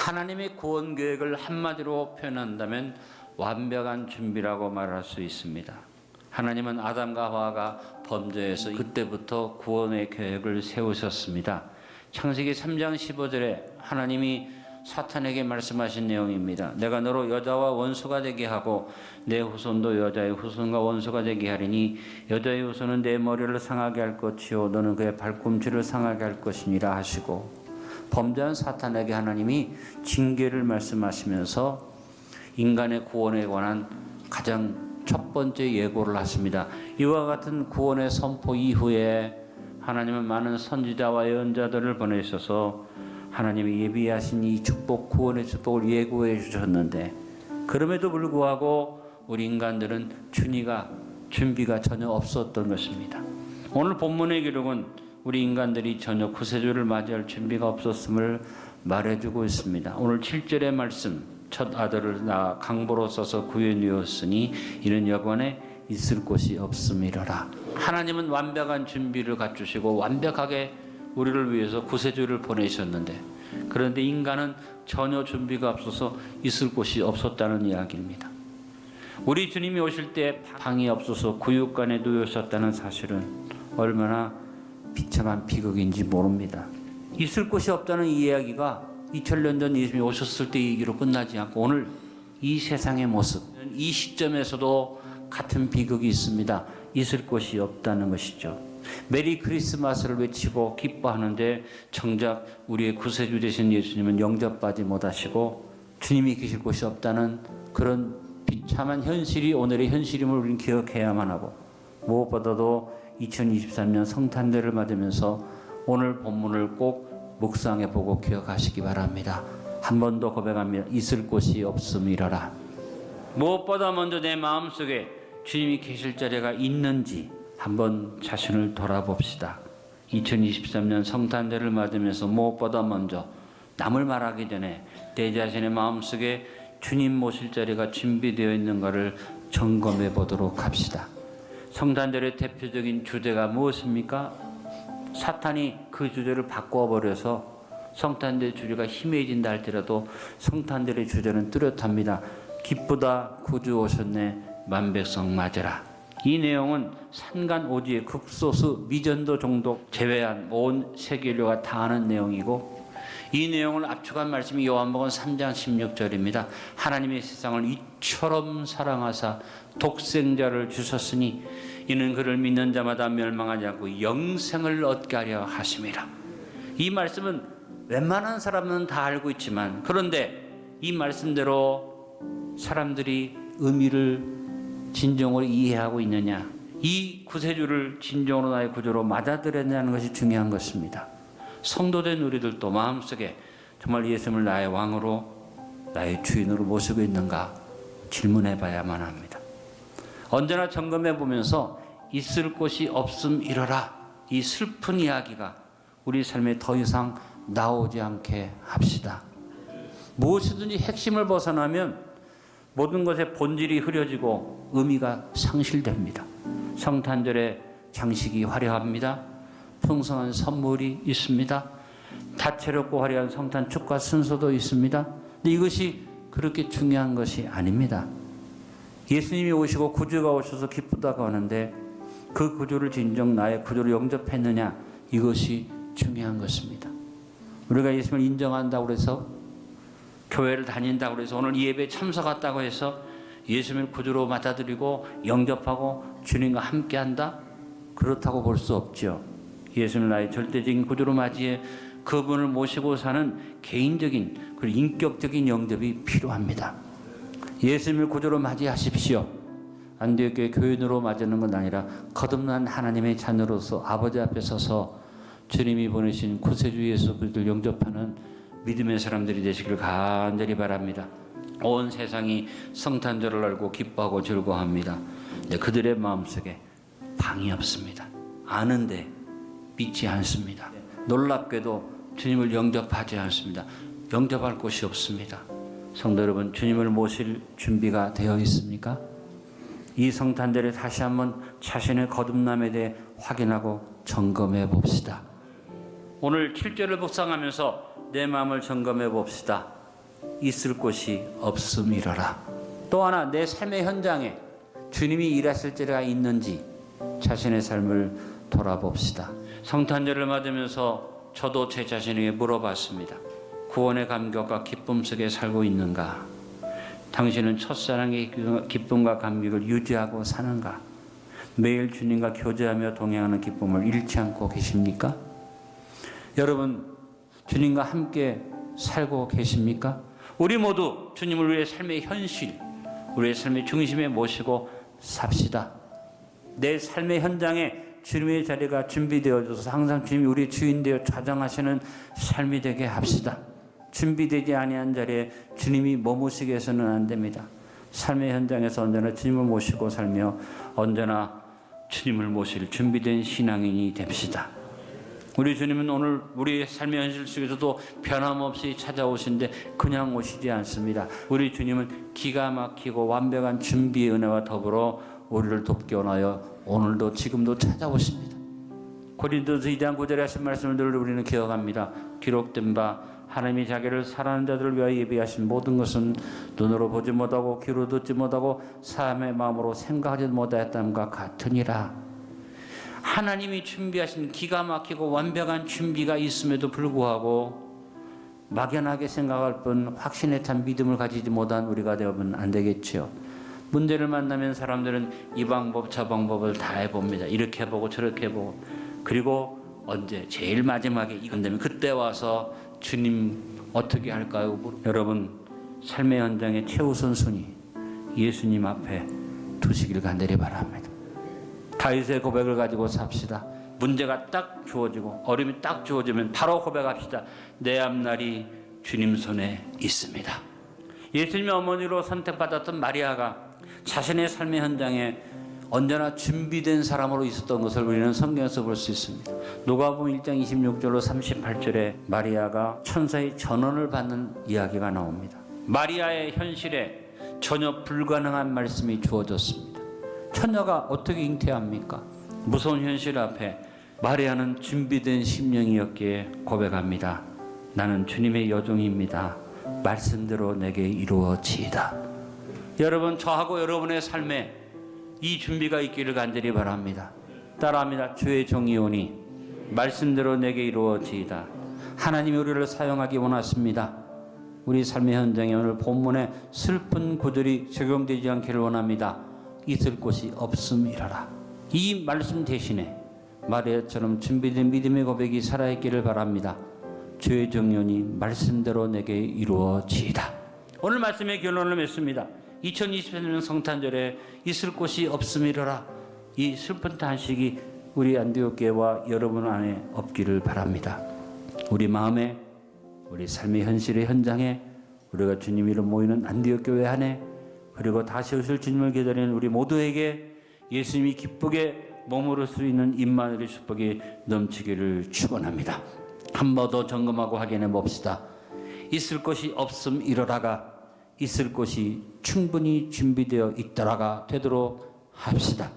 하나님의 구원 계획을 한마디로 표현한다면 완벽한 준비라고 말할 수 있습니다. 하나님은 아담과 하와가 범죄해서 그때부터 구원의 계획을 세우셨습니다. 창세기 3장 15절에 하나님이 사탄에게 말씀하신 내용입니다. 내가 너로 여자와 원수가 되게 하고 내 후손도 여자의 후손과 원수가 되게 하리니 여자의 후손은 내 머리를 상하게 할 것이요 너는 그의 발꿈치를 상하게 할 것이니라 하시고, 범죄한 사탄에게 하나님이 징계를 말씀하시면서 인간의 구원에 관한 가장 첫 번째 예고를 하십니다. 이와 같은 구원의 선포 이후에 하나님은 많은 선지자와 예언자들을 보내셔서 하나님이 예비하신 이 축복, 구원의 축복을 예고해 주셨는데, 그럼에도 불구하고 우리 인간들은 준비가 전혀 없었던 것입니다. 오늘 본문의 기록은 우리 인간들이 전혀 구세주를 맞이할 준비가 없었음을 말해주고 있습니다. 오늘 7절의 말씀, 첫 아들을 낳아 강보로 써서 구해뉘었으니 이는 여관에 있을 곳이 없음이러라. 하나님은 완벽한 준비를 갖추시고 완벽하게 우리를 위해서 구세주를 보내셨는데, 그런데 인간은 전혀 준비가 없어서 있을 곳이 없었다는 이야기입니다. 우리 주님이 오실 때 방이 없어서 구육간에 누우셨다는 사실은 얼마나 비참한 비극인지 모릅니다. 있을 곳이 없다는 이 이야기가 2000년 전 예수님이 오셨을 때 얘기로 끝나지 않고 오늘 이 세상의 모습, 이 시점에서도 같은 비극이 있습니다. 있을 곳이 없다는 것이죠. 메리 크리스마스를 외치고 기뻐하는데 정작 우리의 구세주 되신 예수님은 영접받지 못하시고 주님이 계실 곳이 없다는 그런 비참한 현실이 오늘의 현실임을 우리는 기억해야만 하고, 무엇보다도 2023년 성탄절을 맞으면서 오늘 본문을 꼭 묵상해보고 기억하시기 바랍니다. 한 번 더 고백합니다. 있을 곳이 없음이러라. 무엇보다 먼저 내 마음속에 주님이 계실 자리가 있는지 한번 자신을 돌아봅시다. 2023년 성탄절을 맞으면서 무엇보다 먼저 남을 말하기 전에 내 자신의 마음속에 주님 모실 자리가 준비되어 있는가를 점검해 보도록 합시다. 성탄절의 대표적인 주제가 무엇입니까? 사탄이 그 주제를 바꿔버려서 성탄절 주제가 희미해진다 할지라도 성탄절의 주제는 뚜렷합니다. 기쁘다 구주 오셨네 만백성 맞으라. 이 내용은 산간오지의 극소수 미전도 종족 제외한 온 세계인류가 다 아는 내용이고, 이 내용을 압축한 말씀이 요한복음 3장 16절입니다. 하나님의 세상을 이처럼 사랑하사 독생자를 주셨으니 이는 그를 믿는 자마다 멸망하지 않고 영생을 얻게 하려 하심이라. 이 말씀은 웬만한 사람은 다 알고 있지만, 그런데 이 말씀대로 사람들이 의미를 진정으로 이해하고 있느냐, 이 구세주를 진정으로 나의 구주로 맞아들였냐는 것이 중요한 것입니다. 성도된 우리들도 마음속에 정말 예수님을 나의 왕으로, 나의 주인으로 모시고 있는가 질문해 봐야만 합니다. 언제나 점검해 보면서 있을 곳이 없음 이러라, 이 슬픈 이야기가 우리 삶에 더 이상 나오지 않게 합시다. 무엇이든지 핵심을 벗어나면 모든 것의 본질이 흐려지고 의미가 상실됩니다. 성탄절에 장식이 화려합니다. 풍성한 선물이 있습니다. 다채롭고 화려한 성탄 축가 순서도 있습니다. 근데 이것이 그렇게 중요한 것이 아닙니다. 예수님이 오시고 구주가 오셔서 기쁘다고 하는데 그 구주를 진정 나의 구주로 영접했느냐, 이것이 중요한 것입니다. 우리가 예수님을 인정한다고 해서, 교회를 다닌다고 해서, 오늘 이 예배에 참석했다고 해서 예수님을 구주로 맞아들이고 영접하고 주님과 함께한다? 그렇다고 볼 수 없죠. 예수님을 나의 절대적인 구주로 맞이해 그분을 모시고 사는 개인적인 그리고 인격적인 영접이 필요합니다. 예수님을 구주로 맞이하십시오. 안디옥교회 교인으로 맞이하는 건 아니라 거듭난 하나님의 자녀로서 아버지 앞에 서서 주님이 보내신 구세주 예수 그리스도를 영접하는 믿음의 사람들이 되시기를 간절히 바랍니다. 온 세상이 성탄절을 알고 기뻐하고 즐거워합니다. 근데 그들의 마음속에 방이 없습니다. 아는데 믿지 않습니다. 놀랍게도 주님을 영접하지 않습니다. 영접할 곳이 없습니다. 성도 여러분, 주님을 모실 준비가 되어 있습니까? 이 성탄절에 다시 한번 자신의 거듭남에 대해 확인하고 점검해 봅시다. 오늘 7절을 묵상하면서 내 마음을 점검해 봅시다. 있을 곳이 없음이러라. 또 하나, 내 삶의 현장에 주님이 일하실 때가 있는지 자신의 삶을 돌아봅시다. 성탄절을 맞으면서 저도 제 자신에게 물어봤습니다. 구원의 감격과 기쁨 속에 살고 있는가? 당신은 첫사랑의 기쁨과 감격을 유지하고 사는가? 매일 주님과 교제하며 동행하는 기쁨을 잃지 않고 계십니까? 여러분, 주님과 함께 살고 계십니까? 우리 모두 주님을 우리의 삶의 현실, 우리의 삶의 중심에 모시고 삽시다. 내 삶의 현장에 주님의 자리가 준비되어져서 항상 주님이 우리의 주인 되어 좌정하시는 삶이 되게 합시다. 준비되지 아니한 자리에 주님이 머무시게 해서는 안 됩니다. 삶의 현장에서 언제나 주님을 모시고 살며 언제나 주님을 모실 준비된 신앙인이 됩시다. 우리 주님은 오늘 우리의 삶의 현실 속에서도 변함없이 찾아오신데 그냥 오시지 않습니다. 우리 주님은 기가 막히고 완벽한 준비의 은혜와 더불어 우리를 돕기 원하여 오늘도 지금도 찾아오십니다. 고린도서 2장 9절에 하신 말씀을 늘 우리는 기억합니다. 기록된 바 하나님이 자기를 사랑하는 자들을 위하여 예비하신 모든 것은 눈으로 보지 못하고 귀로 듣지 못하고 사람의 마음으로 생각하지 못하였다함과 같으니라. 하나님이 준비하신 기가 막히고 완벽한 준비가 있음에도 불구하고 막연하게 생각할 뿐 확신에 찬 믿음을 가지지 못한 우리가 되면 안 되겠죠. 문제를 만나면 사람들은 이 방법 저 방법을 다 해봅니다. 이렇게 해보고 저렇게 해보고, 그리고 언제 제일 마지막에 이건 되면 그때 와서 주님 어떻게 할까요? 여러분, 삶의 현장의 최우선 순위 예수님 앞에 두시길 간절히 바랍니다. 다윗의 고백을 가지고 삽시다. 문제가 딱 주어지고 어려움이 딱 주어지면 바로 고백합시다. 내 앞날이 주님 손에 있습니다. 예수님의 어머니로 선택받았던 마리아가 자신의 삶의 현장에 언제나 준비된 사람으로 있었던 것을 우리는 성경에서 볼 수 있습니다. 누가복음 1장 26절로 38절에 마리아가 천사의 전언을 받는 이야기가 나옵니다. 마리아의 현실에 전혀 불가능한 말씀이 주어졌습니다. 처녀가 어떻게 잉태합니까? 무서운 현실 앞에 마리아는 준비된 심령이었기에 고백합니다. 나는 주님의 여종입니다. 말씀대로 내게 이루어지이다. 여러분, 저하고 여러분의 삶에 이 준비가 있기를 간절히 바랍니다. 따라합니다. 주의 종이오니 말씀대로 내게 이루어지이다. 하나님이 우리를 사용하기 원하십니다. 우리 삶의 현장에 오늘 본문에 슬픈 구절이 적용되지 않기를 원합니다. 있을 곳이 없음이라라. 이 말씀 대신에 마리아처럼 준비된 믿음의 고백이 살아있기를 바랍니다. 주의 종이오니 말씀대로 내게 이루어지이다. 오늘 말씀의 결론을 맺습니다. 2023년 성탄절에 있을 곳이 없음이라라. 이 슬픈 탄식이 우리 안디옥 교회와 여러분 안에 없기를 바랍니다. 우리 마음에, 우리 삶의 현실의 현장에, 우리가 주님 이름 모이는 안디옥 교회 안에, 그리고 다시 오실 주님을 기다리는 우리 모두에게 예수님이 기쁘게 머무를 수 있는 임마누엘의 축복이 넘치기를 축원합니다. 한 번 더 점검하고 확인해 봅시다. 있을 곳이 없음이라가 있을 곳이 충분히 준비되어 있더라가 되도록 합시다.